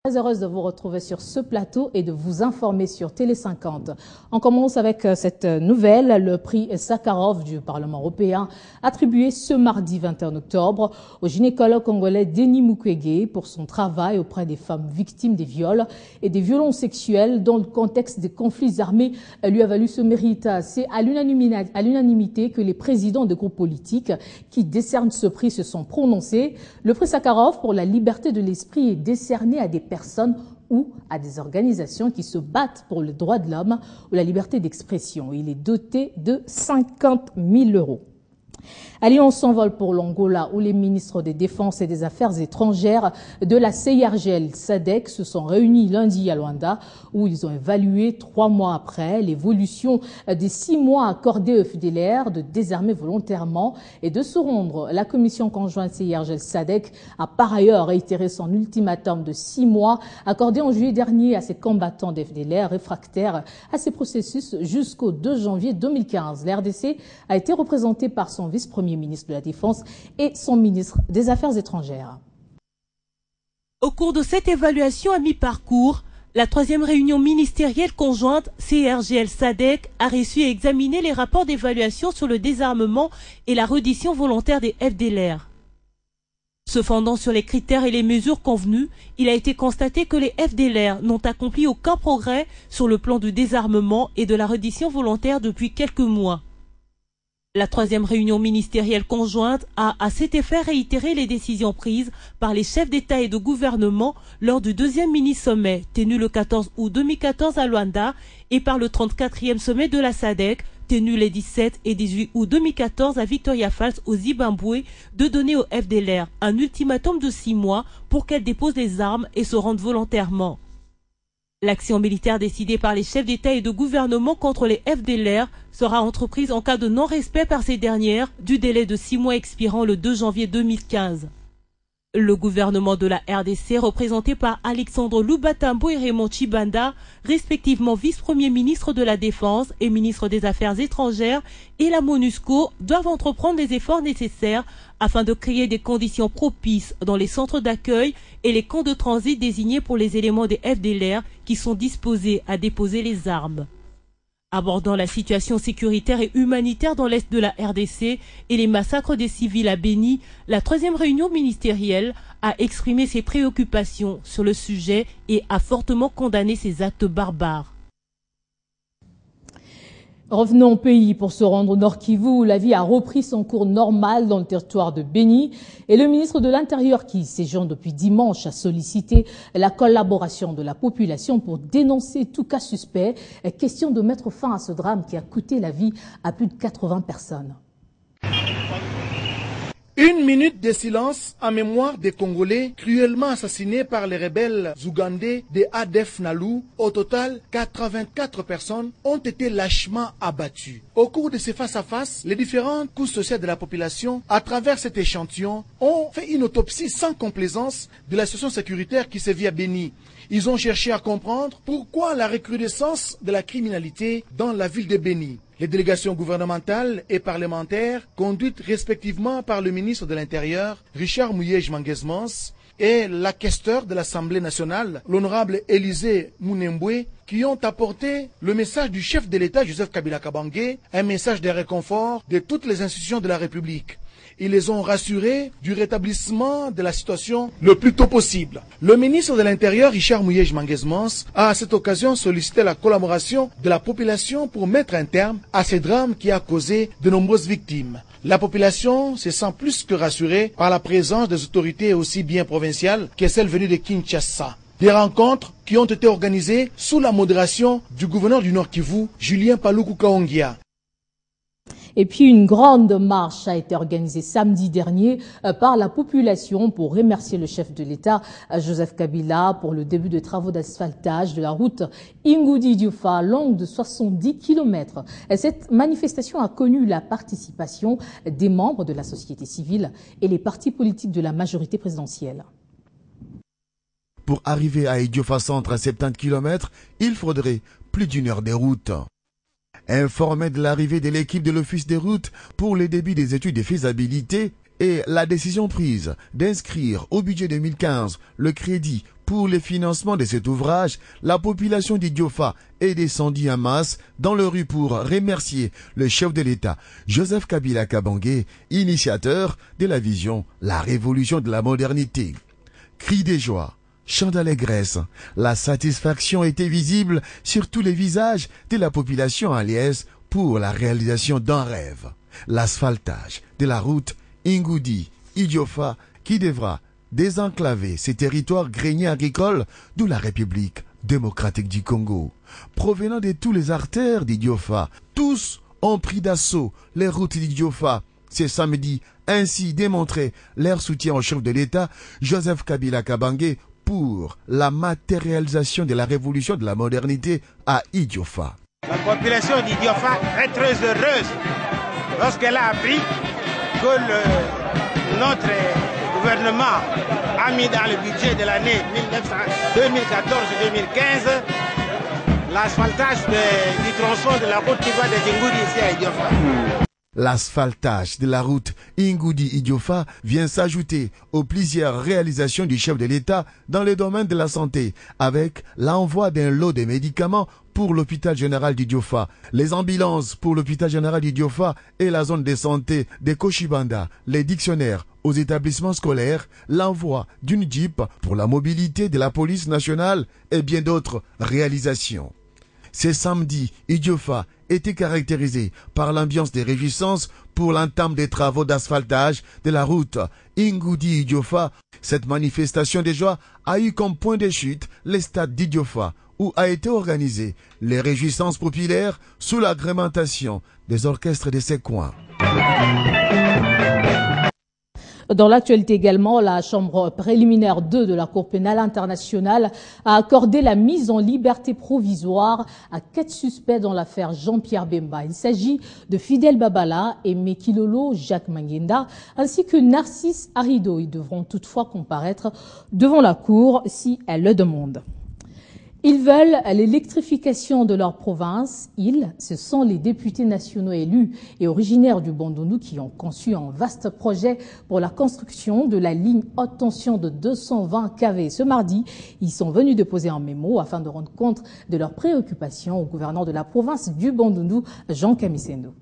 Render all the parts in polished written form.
Très heureuse de vous retrouver sur ce plateau et de vous informer sur Télé 50. On commence avec cette nouvelle. Le prix Sakharov du Parlement européen attribué ce mardi 21 octobre au gynécologue congolais Denis Mukwege pour son travail auprès des femmes victimes des viols et des violences sexuelles dans le contexte des conflits armés lui a valu ce mérite. C'est à l'unanimité que les présidents de groupes politiques qui décernent ce prix se sont prononcés. Le prix Sakharov pour la liberté de l'esprit est décerné à des personnes ou à des organisations qui se battent pour le droit de l'homme ou la liberté d'expression. Il est doté de 50 000 €. Allez, on s'envole pour l'Angola où les ministres des Défenses et des Affaires étrangères de la CIRGL SADC se sont réunis lundi à Luanda où ils ont évalué 3 mois après l'évolution des 6 mois accordés au FDLR de désarmer volontairement et de se rendre. La commission conjointe CIRGL SADC a par ailleurs réitéré son ultimatum de 6 mois accordé en juillet dernier à ces combattants des FDLR réfractaires à ces processus jusqu'au 2 janvier 2015. La RDC a été représentée par son vice-premier ministre de la Défense et son ministre des Affaires étrangères. Au cours de cette évaluation à mi-parcours, la 3e réunion ministérielle conjointe CIRGL-SADC a reçu et examiné les rapports d'évaluation sur le désarmement et la reddition volontaire des FDLR. Se fondant sur les critères et les mesures convenues, il a été constaté que les FDLR n'ont accompli aucun progrès sur le plan du désarmement et de la reddition volontaire depuis quelques mois. La 3e réunion ministérielle conjointe a à cet effet réitéré les décisions prises par les chefs d'État et de gouvernement lors du 2e mini-sommet tenu le 14 août 2014 à Luanda et par le 34e sommet de la SADC tenu les 17 et 18 août 2014 à Victoria Falls au Zimbabwe de donner au FDLR un ultimatum de 6 mois pour qu'elles déposent les armes et se rendent volontairement. L'action militaire décidée par les chefs d'État et de gouvernement contre les FDLR sera entreprise en cas de non-respect par ces dernières du délai de 6 mois expirant le 2 janvier 2015. Le gouvernement de la RDC, représenté par Alexandre Lubatambo et Raymond Chibanda, respectivement vice-premier ministre de la Défense et ministre des Affaires étrangères, et la MONUSCO, doivent entreprendre les efforts nécessaires afin de créer des conditions propices dans les centres d'accueil et les camps de transit désignés pour les éléments des FDLR qui sont disposés à déposer les armes. Abordant la situation sécuritaire et humanitaire dans l'est de la RDC et les massacres des civils à Béni, la 3e réunion ministérielle a exprimé ses préoccupations sur le sujet et a fortement condamné ces actes barbares. Revenons au pays pour se rendre au Nord Kivu où la vie a repris son cours normal dans le territoire de Béni et le ministre de l'Intérieur qui séjourne depuis dimanche a sollicité la collaboration de la population pour dénoncer tout cas suspect. Question de mettre fin à ce drame qui a coûté la vie à plus de 80 personnes. 1 minute de silence en mémoire des Congolais cruellement assassinés par les rebelles ougandais de ADF Nalu. Au total, 84 personnes ont été lâchement abattues. Au cours de ces face-à-face, les différentes couches sociales de la population, à travers cet échantillon, ont fait une autopsie sans complaisance de la situation sécuritaire qui sévit à Béni. Ils ont cherché à comprendre pourquoi la recrudescence de la criminalité dans la ville de Béni. Les délégations gouvernementales et parlementaires, conduites respectivement par le ministre de l'Intérieur, Richard Mouyej Manguesmans, et la questeur de l'Assemblée nationale, l'honorable Élisée Mounembwe, qui ont apporté le message du chef de l'État, Joseph Kabila Kabange, un message de réconfort de toutes les institutions de la République. Ils les ont rassurés du rétablissement de la situation le plus tôt possible. Le ministre de l'Intérieur, Richard Mouyej Manguesmans, a à cette occasion sollicité la collaboration de la population pour mettre un terme à ce drame qui a causé de nombreuses victimes. La population se sent plus que rassurée par la présence des autorités aussi bien provinciales que celles venues de Kinshasa. Des rencontres qui ont été organisées sous la modération du gouverneur du Nord Kivu, Julien Paluku Kaongia. Et puis une grande marche a été organisée samedi dernier par la population pour remercier le chef de l'État, Joseph Kabila, pour le début de travaux d'asphaltage de la route Ingudi-Diofa, longue de 70 km. Cette manifestation a connu la participation des membres de la société civile et les partis politiques de la majorité présidentielle. Pour arriver à Idiofa Centre à 70 km, il faudrait plus d'1 heure de route. Informé de l'arrivée de l'équipe de l'Office des routes pour le début des études de faisabilité et la décision prise d'inscrire au budget 2015 le crédit Pour le financement de cet ouvrage, la population d'Idiofa est descendue en masse dans les rues pour remercier le chef de l'État, Joseph Kabila Kabange, initiateur de la vision La Révolution de la modernité. Cris de joie, chants d'allégresse, la satisfaction était visible sur tous les visages de la population en liesse pour la réalisation d'un rêve, l'asphaltage de la route Ngoudi-Idiofa qui devra désenclaver ces territoires greniers agricoles de la République démocratique du Congo. Provenant de tous les artères d'Idiofa, tous ont pris d'assaut les routes d'Idiofa. Ce samedi, ainsi démontré leur soutien au chef de l'État, Joseph Kabila Kabange, pour la matérialisation de la révolution de la modernité à Idiofa. La population d'Idiofa est très heureuse lorsqu'elle a appris que notre gouvernement a mis dans le budget de l'année 2014-2015 l'asphaltage du tronçon de la route qui va de Ngoudi ici à Idiofa. L'asphaltage de la route Ngoudi-Idiofa vient s'ajouter aux plusieurs réalisations du chef de l'État dans le domaine de la santé, avec l'envoi d'un lot de médicaments pour l'hôpital général d'Idiofa, les ambulances pour l'hôpital général d'Idiofa et la zone de santé de Koshibanda, les dictionnaires aux établissements scolaires, l'envoi d'une Jeep pour la mobilité de la police nationale et bien d'autres réalisations. Ce samedi, Idiofa était caractérisé par l'ambiance des réjouissances pour l'entame des travaux d'asphaltage de la route Ngoudi-Idiofa. Cette manifestation de joie a eu comme point de chute le stade d'Idiofa, où a été organisée les réjouissances populaires sous l'agrémentation des orchestres de ces coins. Dans l'actualité également, la Chambre préliminaire 2 de la Cour pénale internationale a accordé la mise en liberté provisoire à 4 suspects dans l'affaire Jean-Pierre Bemba. Il s'agit de Fidel Babala et Mekilolo Jacques Mangenda, ainsi que Narcisse Arido. Ils devront toutefois comparaître devant la Cour si elle le demande. Ils veulent l'électrification de leur province. Ils, ce sont les députés nationaux élus et originaires du Bandundu qui ont conçu un vaste projet pour la construction de la ligne haute tension de 220 kV. Ce mardi, ils sont venus déposer un mémo afin de rendre compte de leurs préoccupations au gouverneur de la province du Bandundu, Jean Kamisendo.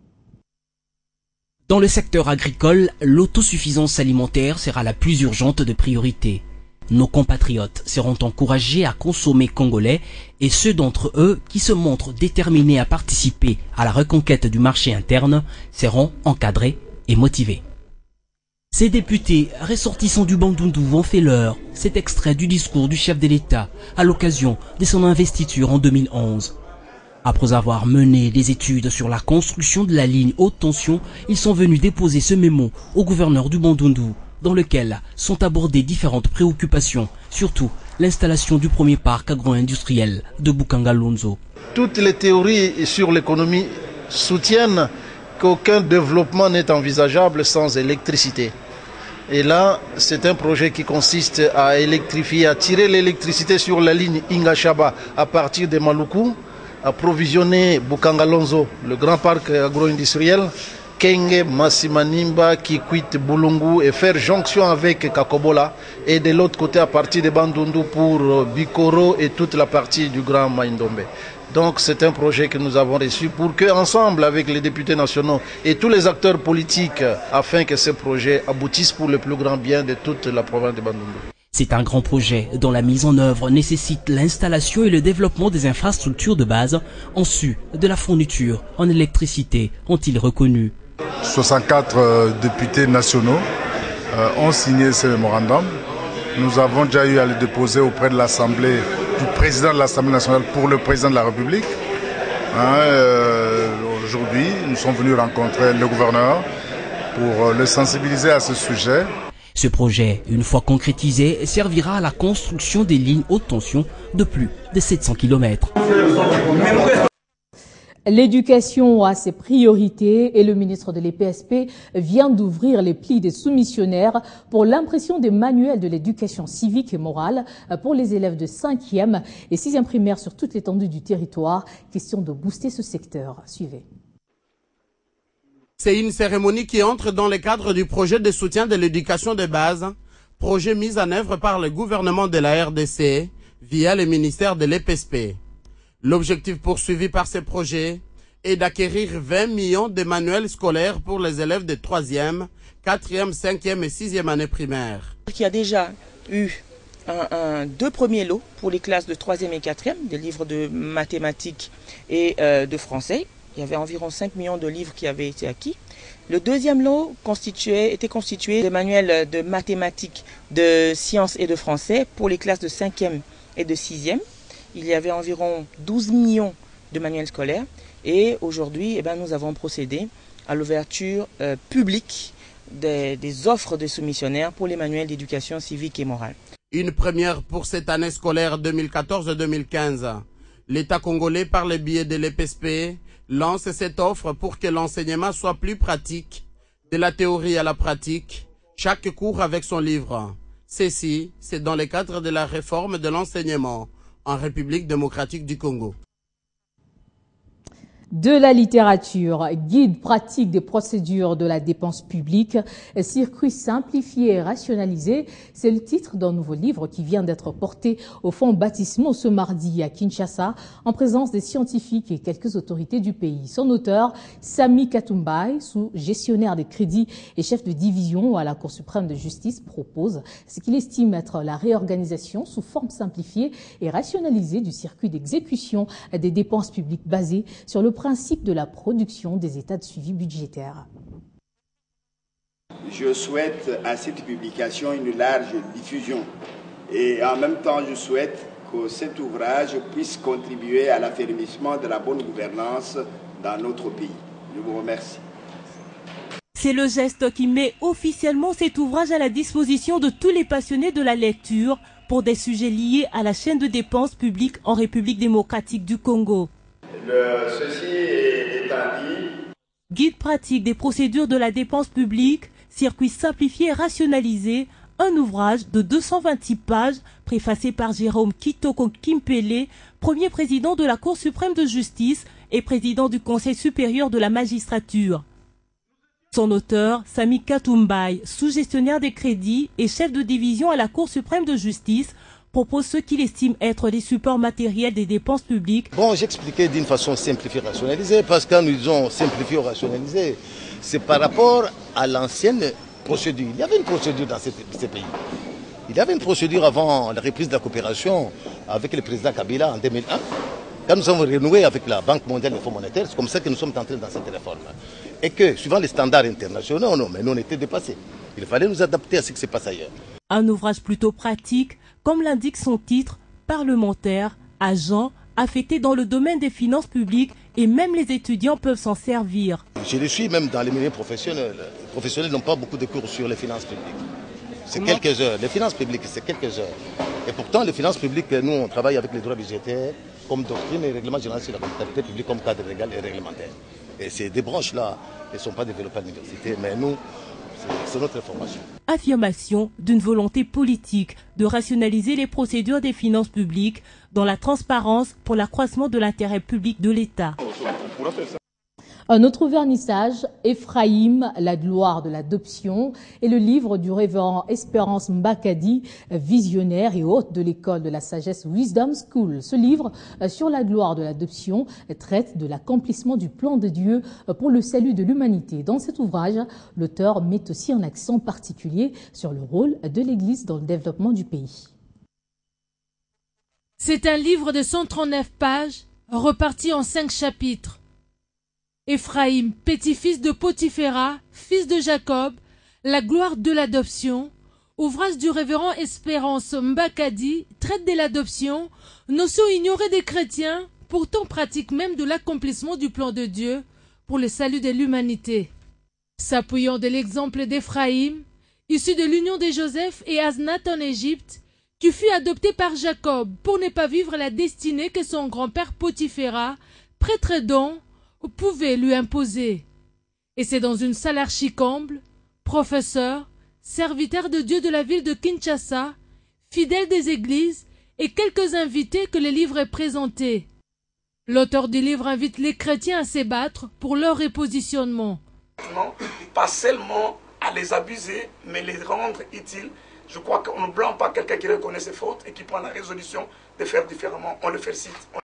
Dans le secteur agricole, l'autosuffisance alimentaire sera la plus urgente de priorité. Nos compatriotes seront encouragés à consommer congolais et ceux d'entre eux qui se montrent déterminés à participer à la reconquête du marché interne seront encadrés et motivés. Ces députés ressortissants du Bandundu ont fait leur. Cet extrait du discours du chef de l'État à l'occasion de son investiture en 2011. Après avoir mené des études sur la construction de la ligne haute tension, ils sont venus déposer ce mémo au gouverneur du Bandundu, dans lequel sont abordées différentes préoccupations, surtout l'installation du premier parc agro-industriel de Bukanga-Lonzo. Toutes les théories sur l'économie soutiennent qu'aucun développement n'est envisageable sans électricité. Et là, c'est un projet qui consiste à électrifier, à tirer l'électricité sur la ligne Ingashaba à partir de Maluku, approvisionner Bukanga-Lonzo, le grand parc agro-industriel, Kenge, Massimanimba, Kikwit, Bulungu et faire jonction avec Kakobola et de l'autre côté à partir de Bandundu pour Bikoro et toute la partie du Grand Maïndombe. Donc c'est un projet que nous avons reçu pour que, ensemble avec les députés nationaux et tous les acteurs politiques, afin que ce projet aboutisse pour le plus grand bien de toute la province de Bandundu. C'est un grand projet dont la mise en œuvre nécessite l'installation et le développement des infrastructures de base en sus de la fourniture en électricité, ont-ils reconnu. 64 députés nationaux ont signé ce mémorandum. Nous avons déjà eu à le déposer auprès de l'Assemblée, du président de l'Assemblée nationale pour le président de la République. Aujourd'hui, nous sommes venus rencontrer le gouverneur pour le sensibiliser à ce sujet. Ce projet, une fois concrétisé, servira à la construction des lignes haute tension de plus de 700 km. L'éducation a ses priorités et le ministre de l'EPSP vient d'ouvrir les plis des soumissionnaires pour l'impression des manuels de l'éducation civique et morale pour les élèves de 5e et 6e primaire sur toute l'étendue du territoire. Question de booster ce secteur. Suivez. C'est une cérémonie qui entre dans le cadre du projet de soutien de l'éducation de base projet mis en œuvre par le gouvernement de la RDC via le ministère de l'EPSP. L'objectif poursuivi par ce projet est d'acquérir 20 millions de manuels scolaires pour les élèves de 3e, 4e, 5e et 6e année primaire. Il y a déjà eu deux premiers lots pour les classes de 3e et 4e, des livres de mathématiques et de français. Il y avait environ 5 millions de livres qui avaient été acquis. Le deuxième lot était constitué de manuels de mathématiques, de sciences et de français pour les classes de 5e et de 6e. Il y avait environ 12 millions de manuels scolaires. Et aujourd'hui, nous avons procédé à l'ouverture publique des offres de soumissionnaires pour les manuels d'éducation civique et morale. Une première pour cette année scolaire 2014-2015. L'État congolais, par le biais de l'EPSP, lance cette offre pour que l'enseignement soit plus pratique, de la théorie à la pratique, chaque cours avec son livre. Ceci, c'est dans le cadre de la réforme de l'enseignement en République démocratique du Congo. De la littérature, guide pratique des procédures de la dépense publique, circuit simplifié et rationalisé, c'est le titre d'un nouveau livre qui vient d'être porté au fonds baptismaux ce mardi à Kinshasa, en présence des scientifiques et quelques autorités du pays. Son auteur, Sami Katumbai, sous-gestionnaire des crédits et chef de division à la Cour suprême de justice, propose ce qu'il estime être la réorganisation sous forme simplifiée et rationalisée du circuit d'exécution des dépenses publiques basé sur le principe de la production des états de suivi budgétaire. Je souhaite à cette publication une large diffusion et en même temps je souhaite que cet ouvrage puisse contribuer à l'affermissement de la bonne gouvernance dans notre pays. Je vous remercie. C'est le geste qui met officiellement cet ouvrage à la disposition de tous les passionnés de la lecture pour des sujets liés à la chaîne de dépenses publiques en République démocratique du Congo. Ceci étant dit, guide pratique des procédures de la dépense publique, circuit simplifié et rationalisé, un ouvrage de 226 pages préfacé par Jérôme Kitoko Kimpele, premier président de la Cour suprême de justice et président du Conseil supérieur de la magistrature. Son auteur, Sami Katumbai, sous-gestionnaire des crédits et chef de division à la Cour suprême de justice, propose ce qu'il estime être les supports matériels des dépenses publiques. Bon, j'expliquais d'une façon simplifiée et rationalisée, parce que quand nous disons simplifié ou rationalisé, c'est par rapport à l'ancienne procédure. Il y avait une procédure dans ces pays. Il y avait une procédure avant la reprise de la coopération avec le président Kabila en 2001. Quand nous avons renoué avec la Banque mondiale et le Fonds monétaire, c'est comme ça que nous sommes entrés dans cette réforme. Et que, suivant les standards internationaux, non, mais nous on était dépassés. Il fallait nous adapter à ce qui se passe ailleurs. Un ouvrage plutôt pratique, comme l'indique son titre, parlementaire, agent, affecté dans le domaine des finances publiques et même les étudiants peuvent s'en servir. Je le suis même dans les milieux professionnels. Les professionnels n'ont pas beaucoup de cours sur les finances publiques. C'est quelques heures. Les finances publiques, c'est quelques heures. Et pourtant, les finances publiques, nous, on travaille avec les droits budgétaires comme doctrine et règlement général sur la comptabilité publique comme cadre légal et réglementaire. Et ces deux branches-là ne sont pas développées à l'université, mais nous, c'est notre formation. Affirmation d'une volonté politique de rationaliser les procédures des finances publiques dans la transparence pour l'accroissement de l'intérêt public de l'État. Un autre vernissage, Ephraïm, la gloire de l'adoption, et le livre du révérend Espérance Mbakadi, visionnaire et hôte de l'école de la sagesse Wisdom School. Ce livre sur la gloire de l'adoption traite de l'accomplissement du plan de Dieu pour le salut de l'humanité. Dans cet ouvrage, l'auteur met aussi un accent particulier sur le rôle de l'Église dans le développement du pays. C'est un livre de 139 pages, reparti en 5 chapitres. Ephraïm, petit-fils de Potiphéra, fils de Jacob, la gloire de l'adoption, ouvrage du révérend Espérance Mbakadi, traite de l'adoption, notion ignorée des chrétiens, pourtant pratique même de l'accomplissement du plan de Dieu pour le salut de l'humanité. S'appuyant de l'exemple d'Ephraïm, issu de l'union de Joseph et Asnat en Égypte, qui fut adopté par Jacob pour ne pas vivre la destinée que son grand-père Potiphéra, prêtre don, pouvait lui imposer. Et c'est dans une salle archi-comble, professeur, serviteur de Dieu de la ville de Kinshasa, fidèle des églises et quelques invités que le livre est présenté. L'auteur du livre invite les chrétiens à se battre pour leur repositionnement. Non, pas seulement à les abuser, mais les rendre utiles Je crois qu'on ne blâme pas quelqu'un qui reconnaît ses fautes et qui prend la résolution de faire différemment. On le félicite.